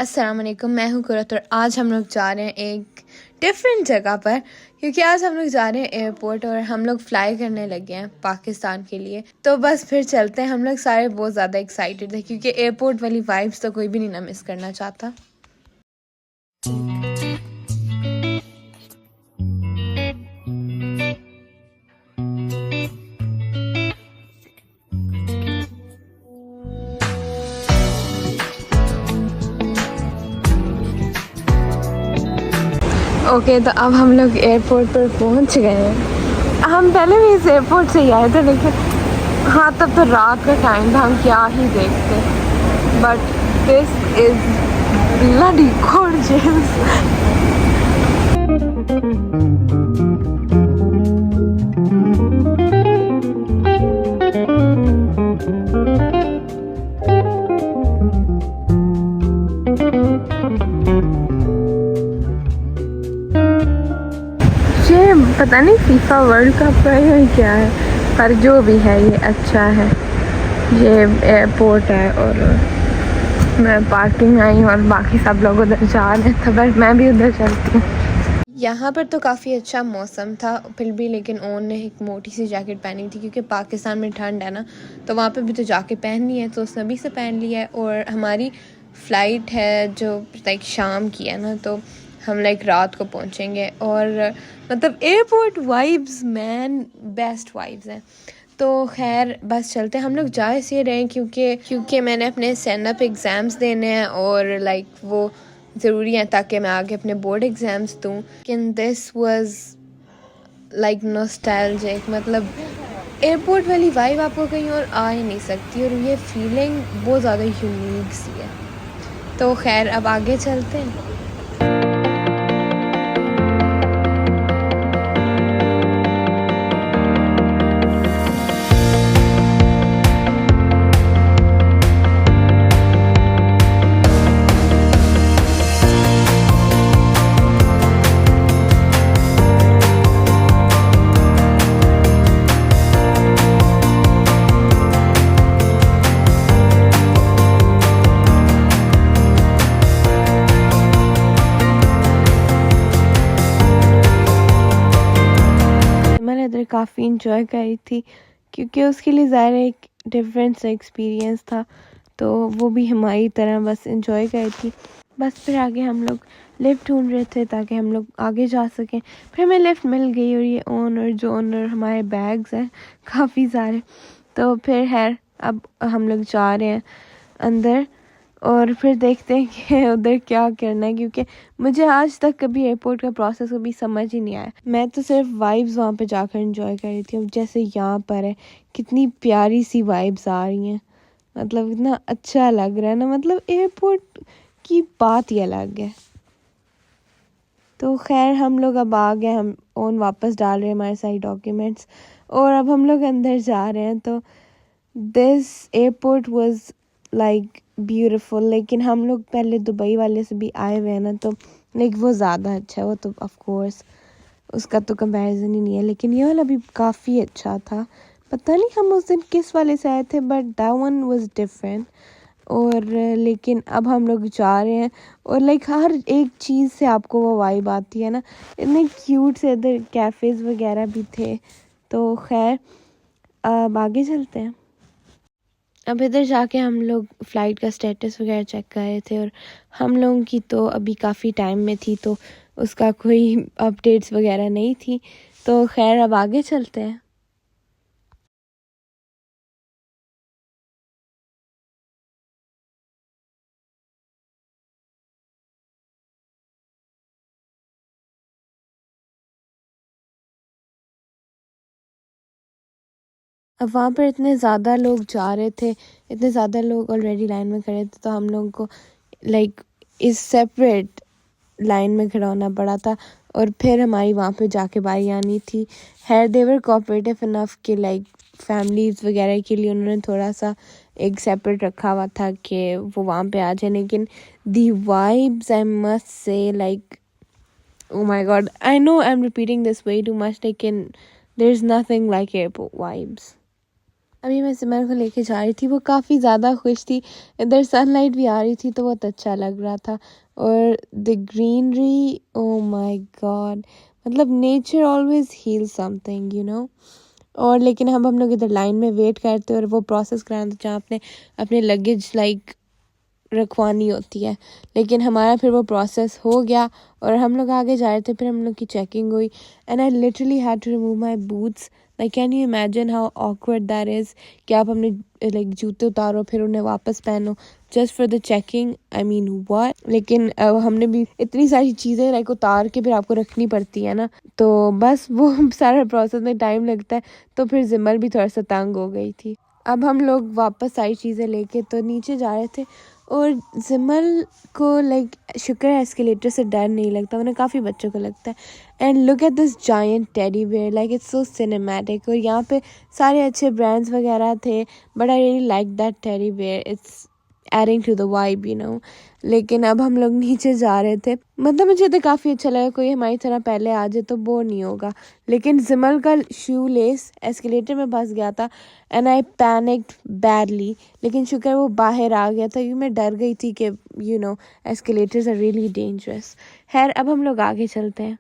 अस्सलाम वालेकुम, मैं हूँ कुरत और आज हम लोग जा रहे हैं एक डिफरेंट जगह पर, क्योंकि आज हम लोग जा रहे हैं एयरपोर्ट और हम लोग फ्लाई करने लगे हैं पाकिस्तान के लिए। तो बस फिर चलते हैं। हम लोग सारे बहुत ज़्यादा एक्साइटेड थे क्योंकि एयरपोर्ट वाली वाइब्स तो कोई भी नहीं ना मिस करना चाहता। ओके, तो अब हम लोग एयरपोर्ट पर पहुंच गए हैं। हम पहले भी इस एयरपोर्ट से ही आए थे, लेकिन हाँ तब तो रात का टाइम था, हम क्या ही देखते। But this is bloody gorgeous. पता नहीं फीफा वर्ल्ड कप है या क्या है, पर जो भी है ये अच्छा है। ये एयरपोर्ट है और मैं पार्किंग आई हूँ और बाकी सब लोग उधर जा रहे हैं, तो बस मैं भी उधर चलती हूँ। यहाँ पर तो काफ़ी अच्छा मौसम था फिर भी, लेकिन ओन ने एक मोटी सी जैकेट पहनी थी क्योंकि पाकिस्तान में ठंड है ना, तो वहाँ पे भी तो जाके पहननी है, तो उसने भी से पहन लिया है। और हमारी फ़्लाइट है जो लाइक शाम की है ना, तो हम लाइक रात को पहुँचेंगे। और मतलब airport vibes man, best vibes हैं। तो खैर बस चलते हैं। हम लोग जा इसलिए रहे हैं क्योंकि मैंने अपने स्टैंड अप एग्ज़ाम्स देने हैं और लाइक वो ज़रूरी है ताकि मैं आगे अपने बोर्ड एग्ज़ाम्स दूँ। लेकिन दिस वाज लाइक नॉस्टैल्जिक, मतलब एयरपोर्ट वाली वाइब आपको कहीं और आ ही नहीं सकती, और ये फीलिंग बहुत ज़्यादा यूनिक सी है। तो खैर अब आगे चलते हैं। इधर काफ़ी इंजॉय करी थी क्योंकि उसके लिए ज़ाहिर एक डिफरेंट सा एक्सपीरियंस था, तो वो भी हमारी तरह बस इंजॉय करी थी। बस फिर आगे हम लोग लिफ्ट ढूंढ रहे थे ताकि हम लोग आगे जा सकें। फिर हमें लिफ्ट मिल गई और ये ओनर जो ओनर हमारे बैग्स हैं काफ़ी सारे, तो फिर है अब हम लोग जा रहे हैं अंदर और फिर देखते हैं कि उधर क्या करना है, क्योंकि मुझे आज तक कभी एयरपोर्ट का प्रोसेस कभी समझ ही नहीं आया। मैं तो सिर्फ वाइब्स वहाँ पे जाकर एंजॉय कर रही थी। अब जैसे यहाँ पर है, कितनी प्यारी सी वाइब्स आ रही हैं, मतलब इतना अच्छा लग रहा है ना, मतलब एयरपोर्ट की बात ही अलग है। तो खैर हम लोग अब आ गए, हम ओन वापस डाल रहे हैं हमारे सारे डॉक्यूमेंट्स और अब हम लोग अंदर जा रहे हैं। तो this airport was like beautiful, लेकिन हम लोग पहले दुबई वाले से भी आए हुए हैं ना, तो लाइक वो ज़्यादा अच्छा है। वो तो ऑफ कोर्स उसका तो कंपैरिजन ही नहीं है, लेकिन ये वाला भी काफ़ी अच्छा था। पता नहीं हम उस दिन किस वाले से आए थे, but that one was different. और लेकिन अब हम लोग जा रहे हैं और लाइक हर एक चीज़ से आपको वो वाइब आती है ना, इतने क्यूट से इधर कैफ़ेज़ वगैरह भी थे। तो खैर अब आगे चलते हैं। अब इधर जाके हम लोग फ़्लाइट का स्टेटस वगैरह चेक कर रहे थे और हम लोगों की तो अभी काफ़ी टाइम में थी, तो उसका कोई अपडेट्स वगैरह नहीं थी। तो खैर अब आगे चलते हैं। अब वहाँ पर इतने ज़्यादा लोग जा रहे थे, इतने ज़्यादा लोग ऑलरेडी लाइन में खड़े थे, तो हम लोगों को लाइक इस सेपरेट लाइन में खड़ा होना पड़ा था और फिर हमारी वहाँ पे जाके बारी आनी थी। खैर देवर कोऑपरेटिव इनफ कि लाइक फैमिलीज़ वगैरह के लिए उन्होंने थोड़ा सा एक सेपरेट रखा हुआ था कि वो वहाँ पे आ जाए, लेकिन the vibes I must say like oh my god, I know I'm repeating this way too much, लेकिन there's nothing like airport vibes. अभी मैं सिमर को लेके जा रही थी, वो काफ़ी ज़्यादा खुश थी। इधर सनलाइट भी आ रही थी तो बहुत अच्छा लग रहा था। और the greenery, oh my god, मतलब nature always heal something, you know. और लेकिन हम लोग इधर लाइन में वेट करते और वो प्रोसेस कराना था जहाँ आपने अपने लगेज लाइक रखवानी होती है। लेकिन हमारा फिर वो प्रोसेस हो गया और हम लोग आगे जा रहे थे। फिर हम लोग की चेकिंग हुई and I literally had to remove my boots. Like can you imagine how awkward that is कि आप अपने लाइक जूते उतारो फिर उन्हें वापस पहनो just for the checking. I mean what. लेकिन हमने भी इतनी सारी चीज़ें लाइक उतार के फिर आपको रखनी पड़ती है ना, तो बस वो सारा प्रोसेस में टाइम लगता है। तो फिर जिमल भी थोड़ा सा तंग हो गई थी। अब हम लोग वापस सारी चीज़ें लेके तो नीचे जा रहे थे और जिमल को लाइक शुक्र है एस्केलेटर से डर नहीं लगता, उन्हें काफ़ी बच्चों को लगता है। And look at this giant teddy bear, like it's so cinematic. और यहाँ पे सारे अच्छे ब्रांड्स वगैरह थे, but I really like that teddy bear, it's adding to the vibe, you know. लेकिन अब हम लोग नीचे जा रहे थे, मतलब मुझे तो काफ़ी अच्छा लगा, कोई हमारी तरह पहले आ जाए तो बोर नहीं होगा। लेकिन जिमल का शू लेस एस्केलेटर में फंस गया था एंड आई पैनिक्ड बैडली। लेकिन शुक्र वो बाहर आ गया था क्योंकि मैं डर गई थी कि you know escalators are really dangerous. खैर अब हम लोग आगे चलते हैं।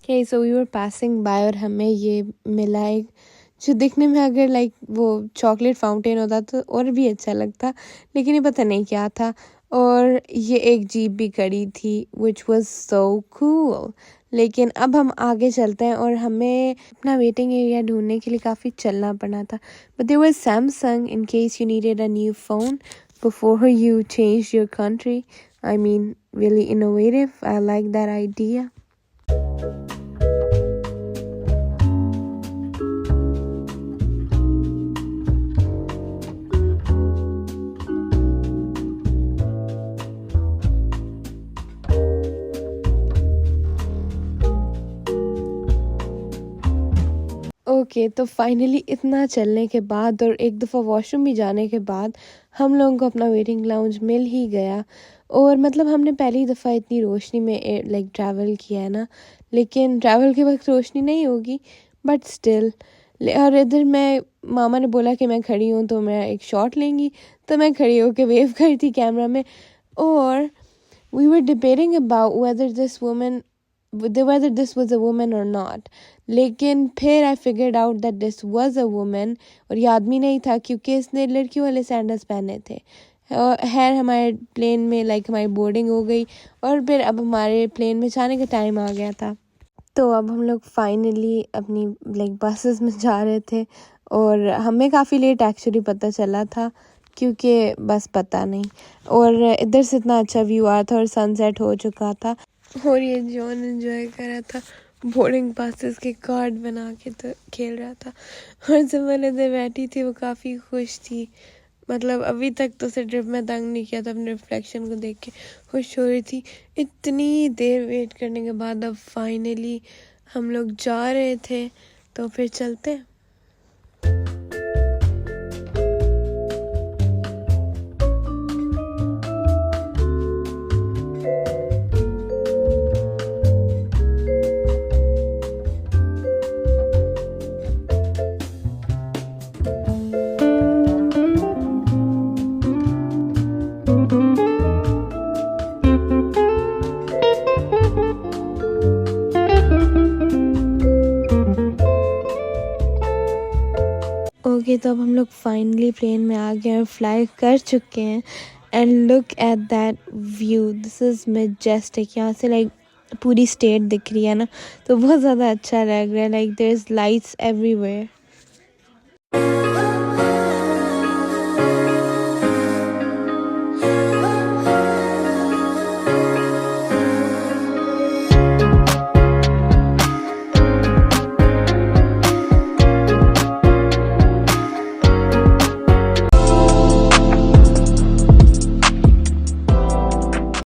Okay, so we were passing by और हमें ये मिला एक जो दिखने में अगर लाइक वो चॉकलेट फाउंटेन होता तो और भी अच्छा लगता, लेकिन ये पता नहीं क्या था। और ये एक जीप भी खड़ी थी विच वॉज सो कूल। लेकिन अब हम आगे चलते हैं और हमें अपना वेटिंग एरिया ढूंढने के लिए काफ़ी चलना पड़ा था। But there was Samsung in case you needed a new phone before you change your country. I mean really innovative, I like that idea. Okay, तो फाइनली इतना चलने के बाद और एक दफ़ा वॉशरूम भी जाने के बाद हम लोगों को अपना वेटिंग लाउंज मिल ही गया। और मतलब हमने पहली दफ़ा इतनी रोशनी में लाइक ट्रैवल किया है ना, लेकिन ट्रैवल के वक्त रोशनी नहीं होगी बट स्टिल। और इधर मैं मामा ने बोला कि मैं खड़ी हूँ तो मैं एक शॉट लेंगी, तो मैं खड़ी होकर वेव कर थी कैमरा में। और we were debating about whether this was a woman or not। लेकिन फिर I figured out that this was a woman. और ये आदमी नहीं था क्योंकि इसने लड़कियों वाले सैंडल्स पहने थे। खैर हमारे प्लेन में लाइक हमारी बोर्डिंग हो गई और फिर अब हमारे प्लेन में जाने का टाइम आ गया था। तो अब हम लोग फाइनली अपनी लाइक बसेस में जा रहे थे और हमें काफ़ी लेट एक्चुअली पता चला था क्योंकि बस पता नहीं। और इधर से इतना अच्छा व्यू आ रहा था और सनसेट हो चुका था और ये जॉन एंजॉय कर रहा था, बोर्डिंग पासेस के कार्ड बना के तो खेल रहा था। और जब मैंने इधर बैठी थी वो काफ़ी खुश थी, मतलब अभी तक तो उसे ड्रिप में तंग नहीं किया था, अपने रिफ्लेक्शन को देख के खुश हो रही थी। इतनी देर वेट करने के बाद अब फाइनली हम लोग जा रहे थे, तो फिर चलते हैं। ओके, तो अब हम लोग फाइनली प्लेन में आ गए और फ्लाई कर चुके हैं। And look at that view, this is majestic. यहाँ से लाइक पूरी स्टेट दिख रही है ना, तो बहुत ज़्यादा अच्छा लग रहा है। Like there is lights everywhere.